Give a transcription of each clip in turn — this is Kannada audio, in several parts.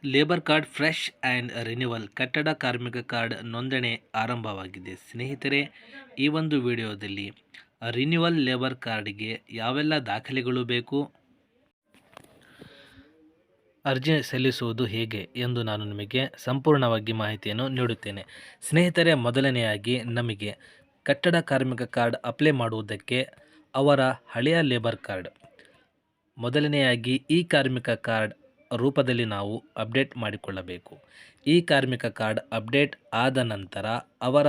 Labour card fresh and renewal ಕಟ್ಟಡ ಕಾರ್ಮಿಕ ಕಾರ್ಡ್ ನೋಂದಣಿ ಆರಂಭವಾಗಿದೆ. ಸ್ನೇಹಿತರೆ, ಈ ಒಂದು ವಿಡಿಯೋದಲ್ಲಿ ರಿನ್ಯೂವಲ್ ಲೇಬರ್ ಕಾರ್ಡ್ಗೆ ಯಾವೆಲ್ಲ ದಾಖಲೆಗಳು ಬೇಕು, ಅರ್ಜಿ ಸಲ್ಲಿಸುವುದು ಹೇಗೆ ಎಂದು ನಾನು ನಿಮಗೆ ಸಂಪೂರ್ಣವಾಗಿ ಮಾಹಿತಿಯನ್ನು ನೀಡುತ್ತೇನೆ. ಸ್ನೇಹಿತರೆ, ಮೊದಲನೆಯಾಗಿ ನಮಗೆ ಕಟ್ಟಡ ಕಾರ್ಮಿಕ ಕಾರ್ಡ್ ಅಪ್ಲೈ ಮಾಡುವುದಕ್ಕೆ ಅವರ ಹಳೆಯ ಲೇಬರ್ ಕಾರ್ಡ್, ಮೊದಲನೆಯಾಗಿ ಈ ಕಾರ್ಮಿಕ ಕಾರ್ಡ್ ರೂಪದಲ್ಲಿ ನಾವು ಅಪ್ಡೇಟ್ ಮಾಡಿಕೊಳ್ಳಬೇಕು. ಈ ಕಾರ್ಮಿಕ ಕಾರ್ಡ್ ಅಪ್ಡೇಟ್ ಆದ ನಂತರ ಅವರ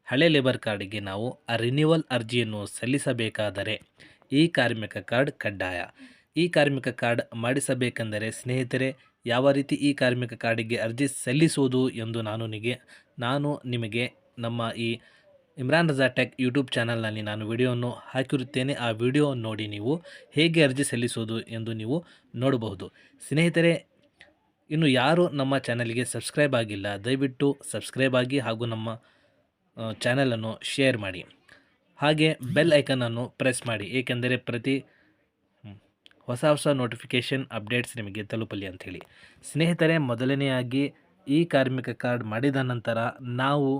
ಹಳೆ ಲೇಬರ್ ಕಾರ್ಡಿಗೆ ನಾವು ರಿನ್ಯೂವಲ್ ಅರ್ಜಿಯನ್ನು ಸಲ್ಲಿಸಬೇಕಾದರೆ ಈ ಕಾರ್ಮಿಕ ಕಾರ್ಡ್ ಕಡ್ಡಾಯ. ಈ ಕಾರ್ಮಿಕ ಕಾರ್ಡ್ ಮಾಡಿಸಬೇಕೆಂದರೆ ಸ್ನೇಹಿತರೆ, ಯಾವ ರೀತಿ ಈ ಕಾರ್ಮಿಕ ಕಾರ್ಡಿಗೆ ಅರ್ಜಿ ಸಲ್ಲಿಸುವುದು ಎಂದು ನಾನು ನಿಮಗೆ ನಮ್ಮ ಈ ಇಮ್ರಾನ್ ರಜಾ ಟೆಕ್ ಯೂಟ್ಯೂಬ್ ಚಾನಲ್ನಲ್ಲಿ ನಾನು ವಿಡಿಯೋವನ್ನು ಹಾಕಿರುತ್ತೇನೆ. ಆ ವಿಡಿಯೋ ನೋಡಿ ನೀವು ಹೇಗೆ ಅರ್ಜಿ ಸಲ್ಲಿಸುವುದು ಎಂದು ನೀವು ನೋಡಬಹುದು. ಸ್ನೇಹಿತರೆ, ಇನ್ನು ಯಾರು ನಮ್ಮ ಚಾನಲ್ಗೆ ಸಬ್ಸ್ಕ್ರೈಬ್ ಆಗಿಲ್ಲ, ದಯವಿಟ್ಟು ಸಬ್ಸ್ಕ್ರೈಬ್ ಆಗಿ ಹಾಗೂ ನಮ್ಮ ಚಾನಲನ್ನು ಶೇರ್ ಮಾಡಿ, ಹಾಗೆ ಬೆಲ್ ಐಕನನ್ನು ಪ್ರೆಸ್ ಮಾಡಿ, ಏಕೆಂದರೆ ಪ್ರತಿ ಹೊಸ ನೋಟಿಫಿಕೇಷನ್ ಅಪ್ಡೇಟ್ಸ್ ನಿಮಗೆ ತಲುಪಲಿ ಅಂಥೇಳಿ. ಸ್ನೇಹಿತರೆ, ಮೊದಲನೆಯಾಗಿ ಈ ಕಾರ್ಮಿಕ ಕಾರ್ಡ್ ಮಾಡಿದ ನಂತರ ನಾವು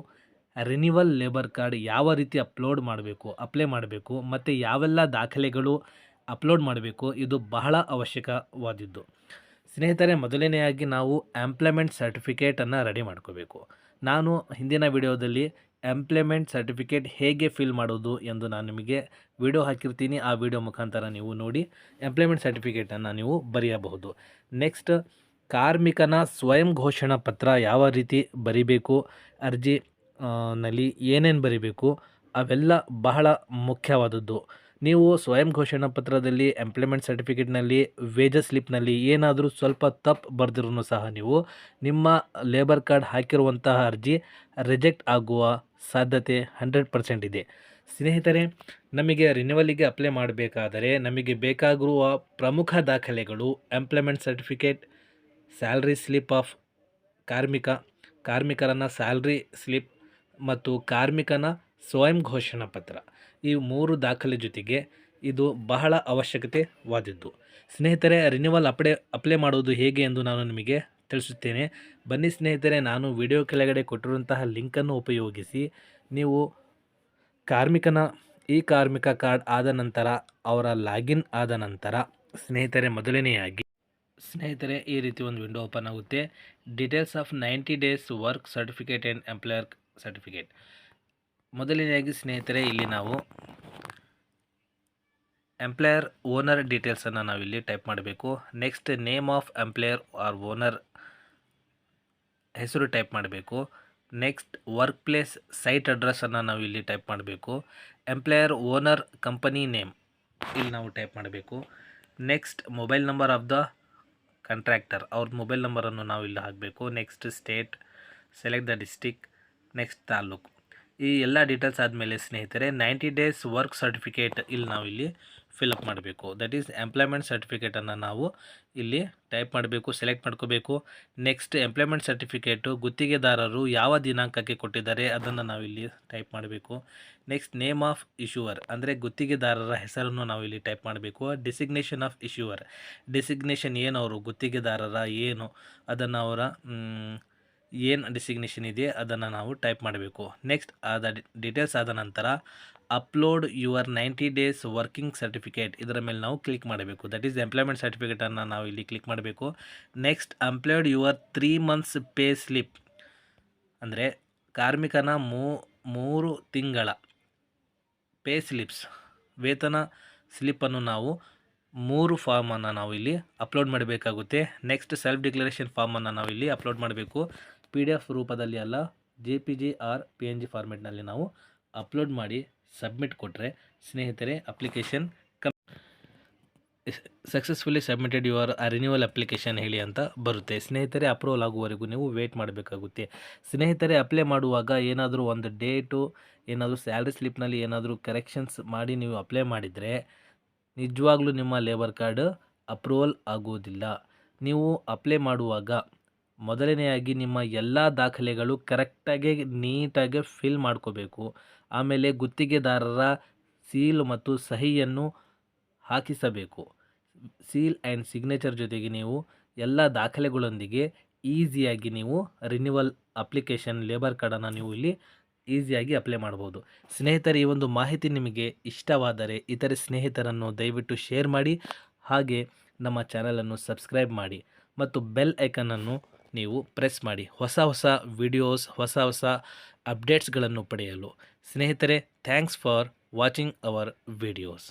ರಿನ್ಯೂವಲ್ ಲೇಬರ್ ಕಾರ್ಡ್ ಯಾವ ರೀತಿ ಅಪ್ಲೈ ಮಾಡಬೇಕು ಮತ್ತು ಯಾವೆಲ್ಲ ದಾಖಲೆಗಳು ಅಪ್ಲೋಡ್ ಮಾಡಬೇಕು, ಇದು ಬಹಳ ಅವಶ್ಯಕವಾದದ್ದು. ಸ್ನೇಹಿತರೆ, ಮೊದಲನೆಯಾಗಿ ನಾವು ಎಂಪ್ಲಾಯ್ಮೆಂಟ್ ಸರ್ಟಿಫಿಕೇಟನ್ನು ರೆಡಿ ಮಾಡ್ಕೋಬೇಕು. ನಾನು ಹಿಂದಿನ ವಿಡಿಯೋದಲ್ಲಿ ಎಂಪ್ಲಾಯ್ಮೆಂಟ್ ಸರ್ಟಿಫಿಕೇಟ್ ಹೇಗೆ ಫಿಲ್ ಮಾಡೋದು ಎಂದು ನಾನು ನಿಮಗೆ ವಿಡಿಯೋ ಹಾಕಿರ್ತೀನಿ. ಆ ವಿಡಿಯೋ ಮುಖಾಂತರ ನೀವು ನೋಡಿ ಎಂಪ್ಲಾಯ್ಮೆಂಟ್ ಸರ್ಟಿಫಿಕೇಟನ್ನು ನೀವು ಬರೆಯಬಹುದು. ನೆಕ್ಸ್ಟ್, ಕಾರ್ಮಿಕನ ಸ್ವಯಂ ಘೋಷಣಾ ಪತ್ರ ಯಾವ ರೀತಿ ಬರಿಬೇಕು, ಅರ್ಜಿ ನಲ್ಲಿ ಏನೇನು ಬರೀಬೇಕು, ಅವೆಲ್ಲ ಬಹಳ ಮುಖ್ಯವಾದದ್ದು. ನೀವು ಸ್ವಯಂ ಘೋಷಣಾ ಪತ್ರದಲ್ಲಿ, ಎಂಪ್ಲಾಯ್ಮೆಂಟ್ ಸರ್ಟಿಫಿಕೇಟ್ನಲ್ಲಿ, ವೇಜಸ್ ಸ್ಲಿಪ್ನಲ್ಲಿ ಏನಾದರೂ ಸ್ವಲ್ಪ ತಪ್ಪು ಬರೆದಿರೂ ಸಹ ನೀವು ನಿಮ್ಮ ಲೇಬರ್ ಕಾರ್ಡ್ ಹಾಕಿರುವಂತಹ ಅರ್ಜಿ ರಿಜೆಕ್ಟ್ ಆಗುವ ಸಾಧ್ಯತೆ 100% ಇದೆ. ಸ್ನೇಹಿತರೆ, ನಮಗೆ ರಿನ್ಯೂವಲಿಗೆ ಅಪ್ಲೈ ಮಾಡಬೇಕಾದರೆ ನಮಗೆ ಬೇಕಾಗಿರುವ ಪ್ರಮುಖ ದಾಖಲೆಗಳು employment certificate, salary slip of ಕಾರ್ಮಿಕರನ್ನ ಸ್ಯಾಲ್ರಿ ಸ್ಲಿಪ್ ಮತ್ತು ಕಾರ್ಮಿಕನ ಸ್ವಯಂ ಘೋಷಣಾ ಪತ್ರ. ಈ 3 ದಾಖಲೆ ಜೊತೆಗೆ ಇದು ಬಹಳ ಅವಶ್ಯಕತೆವಾದದ್ದು. ಸ್ನೇಹಿತರೆ, ರಿನ್ಯೂವಲ್ ಅಪ್ಲೈ ಮಾಡುವುದು ಹೇಗೆ ಎಂದು ನಾನು ನಿಮಗೆ ತಿಳಿಸುತ್ತೇನೆ. ಬನ್ನಿ ಸ್ನೇಹಿತರೆ, ನಾನು ವಿಡಿಯೋ ಕೆಳಗಡೆ ಕೊಟ್ಟಿರುವಂತಹ ಲಿಂಕನ್ನು ಉಪಯೋಗಿಸಿ ನೀವು ಈ ಕಾರ್ಮಿಕ ಕಾರ್ಡ್ ಆದ ನಂತರ ಅವರ ಲಾಗಿನ್ ಆದ ನಂತರ ಸ್ನೇಹಿತರೆ ಈ ರೀತಿ ಒಂದು ವಿಂಡೋ ಓಪನ್ ಆಗುತ್ತೆ. Details of 90 days work certificate and employer certificate. ಮೊದಲನೆಯಾಗಿ ಸ್ನೇಹಿತರೆ, ಇಲ್ಲಿ ನಾವು ಎಂಪ್ಲಾಯರ್ ಓನರ್ ಡೀಟೇಲ್ಸನ್ನು ನಾವಿಲ್ಲಿ ಟೈಪ್ ಮಾಡಬೇಕು. Next, name of employer or owner ಹೆಸರು ಟೈಪ್ ಮಾಡಬೇಕು. ನೆಕ್ಸ್ಟ್, ವರ್ಕ್ ಪ್ಲೇಸ್ ಸೈಟ್ ಅಡ್ರೆಸ್ಸನ್ನು ನಾವು ಇಲ್ಲಿ ಟೈಪ್ ಮಾಡಬೇಕು. ಎಂಪ್ಲಾಯರ್ ಓನರ್ ಕಂಪನಿ ನೇಮ್ ಇಲ್ಲಿ ನಾವು ಟೈಪ್ ಮಾಡಬೇಕು. Next, mobile number of the contractor, ಅವ್ರ ಮೊಬೈಲ್ ನಂಬರನ್ನು ನಾವು ಇಲ್ಲಿ ಹಾಕಬೇಕು. Next, state, select the district, next taluk. ಈ ಎಲ್ಲ ಡೀಟೇಲ್ಸ್ ಆದಮೇಲೆ ಸ್ನೇಹಿತರೆ 90 ಡೇಸ್ ವರ್ಕ್ ಸರ್ಟಿಫಿಕೇಟ್ ಇಲ್ಲಿ ನಾವು ಇಲ್ಲಿ ಫಿಲಪ್ ಮಾಡಬೇಕು. ದಟ್ ಈಸ್ ಎಂಪ್ಲಾಯ್ಮೆಂಟ್ ಸರ್ಟಿಫಿಕೇಟನ್ನು ನಾವು ಇಲ್ಲಿ ಟೈಪ್ ಮಾಡಬೇಕು, ಸೆಲೆಕ್ಟ್ ಮಾಡ್ಕೋಬೇಕು. ನೆಕ್ಸ್ಟ್, ಎಂಪ್ಲಾಯ್ಮೆಂಟ್ ಸರ್ಟಿಫಿಕೇಟು ಗುತ್ತಿಗೆದಾರರು ಯಾವ ದಿನಾಂಕಕ್ಕೆ ಕೊಟ್ಟಿದ್ದಾರೆ ಅದನ್ನು ನಾವು ಇಲ್ಲಿ ಟೈಪ್ ಮಾಡಬೇಕು. ನೆಕ್ಸ್ಟ್, ನೇಮ್ ಆಫ್ ಇಶ್ಯೂವರ್ ಅಂದರೆ ಗುತ್ತಿಗೆದಾರರ ಹೆಸರನ್ನು ನಾವು ಇಲ್ಲಿ ಟೈಪ್ ಮಾಡಬೇಕು. ಡಿಸಿಗ್ನೇಷನ್ ಆಫ್ ಇಶ್ಯೂವರ್, ಡಿಸಿಗ್ನೇಷನ್ ಏನು, ಅವರು ಗುತ್ತಿಗೆದಾರರ ಏನು ಅದನ್ನು ಅವರ ಏನು ಡಿಸಿಗ್ನೇಷನ್ ಇದೆ ಅದನ್ನು ನಾವು ಟೈಪ್ ಮಾಡಬೇಕು. ನೆಕ್ಸ್ಟ್, ಡೀಟೇಲ್ಸ್ ಆದ ನಂತರ upload your 90 days working certificate ಇದರ ಮೇಲೆ ನಾವು ಕ್ಲಿಕ್ ಮಾಡಬೇಕು. ದಟ್ ಈಸ್ ಎಂಪ್ಲಾಯ್ಮೆಂಟ್ ಸರ್ಟಿಫಿಕೇಟನ್ನು ನಾವು ಇಲ್ಲಿ ಕ್ಲಿಕ್ ಮಾಡಬೇಕು. Next, upload your 3 months pay slip ಅಂದರೆ ಕಾರ್ಮಿಕನ 3 ತಿಂಗಳ ಪೇ ಸ್ಲಿಪ್ಸ್ ವೇತನ ಸ್ಲಿಪ್ಪನ್ನು ನಾವು 3 ಫಾರ್ಮನ್ನು ನಾವು ಇಲ್ಲಿ ಅಪ್ಲೋಡ್ ಮಾಡಬೇಕಾಗುತ್ತೆ. ನೆಕ್ಸ್ಟ್, ಸೆಲ್ಫ್ ಡಿಕ್ಲರೇಷನ್ ಫಾರ್ಮನ್ನು ನಾವು ಇಲ್ಲಿ ಅಪ್ಲೋಡ್ ಮಾಡಬೇಕು. PDF ರೂಪದಲ್ಲಿ ಅಲ್ಲ, JPG ಆರ್ PNG ಫಾರ್ಮೆಟ್ನಲ್ಲಿ ನಾವು ಅಪ್ಲೋಡ್ ಮಾಡಿ ಸಬ್ಮಿಟ್ ಕೊಟ್ಟರೆ ಸ್ನೇಹಿತರೆ application successfully submitted your renewal application ಹೇಳಿ ಅಂತ ಬರುತ್ತೆ. ಸ್ನೇಹಿತರೆ, ಅಪ್ರೂವಲ್ ಆಗುವವರೆಗೂ ನೀವು ವೇಟ್ ಮಾಡಬೇಕಾಗುತ್ತೆ. ಸ್ನೇಹಿತರೆ, ಅಪ್ಲೈ ಮಾಡುವಾಗ ಏನಾದರೂ ಒಂದು ಡೇಟು, ಏನಾದರೂ ಸ್ಯಾಲ್ರಿ ಸ್ಲಿಪ್ನಲ್ಲಿ ಏನಾದರೂ ಕರೆಕ್ಷನ್ಸ್ ಮಾಡಿ ನೀವು ಅಪ್ಲೈ ಮಾಡಿದರೆ ನಿಜವಾಗ್ಲೂ ನಿಮ್ಮ ಲೇಬರ್ ಕಾರ್ಡ್ ಅಪ್ರೂವಲ್ ಆಗುವುದಿಲ್ಲ. ನೀವು ಅಪ್ಲೈ ಮಾಡುವಾಗ ಮೊದಲನೆಯಾಗಿ ನಿಮ್ಮ ಎಲ್ಲ ದಾಖಲೆಗಳು ಕರೆಕ್ಟಾಗಿ ನೀಟಾಗಿ ಫಿಲ್ ಮಾಡ್ಕೋಬೇಕು. ಆಮೇಲೆ ಗುತ್ತಿಗೆದಾರರ ಸೀಲ್ ಮತ್ತು ಸಹಿಯನ್ನು ಹಾಕಿಸಬೇಕು. ಸೀಲ್ ಆ್ಯಂಡ್ ಸಿಗ್ನೇಚರ್ ಜೊತೆಗೆ ನೀವು ಎಲ್ಲ ದಾಖಲೆಗಳೊಂದಿಗೆ ಈಸಿಯಾಗಿ ನೀವು ರಿನ್ಯೂವಲ್ ಅಪ್ಲಿಕೇಶನ್ ಲೇಬರ್ ಕಾರ್ಡನ್ನು ನೀವು ಇಲ್ಲಿ ಈಸಿಯಾಗಿ ಅಪ್ಲೈ ಮಾಡ್ಬೋದು. ಸ್ನೇಹಿತರೆ, ಈ ಒಂದು ಮಾಹಿತಿ ನಿಮಗೆ ಇಷ್ಟವಾದರೆ ಇತರೆ ಸ್ನೇಹಿತರನ್ನು ದಯವಿಟ್ಟು ಶೇರ್ ಮಾಡಿ, ಹಾಗೆ ನಮ್ಮ ಚಾನಲನ್ನು ಸಬ್ಸ್ಕ್ರೈಬ್ ಮಾಡಿ ಮತ್ತು ಬೆಲ್ ಐಕನನ್ನು ನೀವು ಪ್ರೆಸ್ ಮಾಡಿ ಹೊಸ ಹೊಸ ವಿಡಿಯೋಸ್, ಹೊಸ ಅಪ್ಡೇಟ್ಸ್ಗಳನ್ನು ಪಡೆಯಲು. ಸ್ನೇಹಿತರೆ, thanks for watching our videos.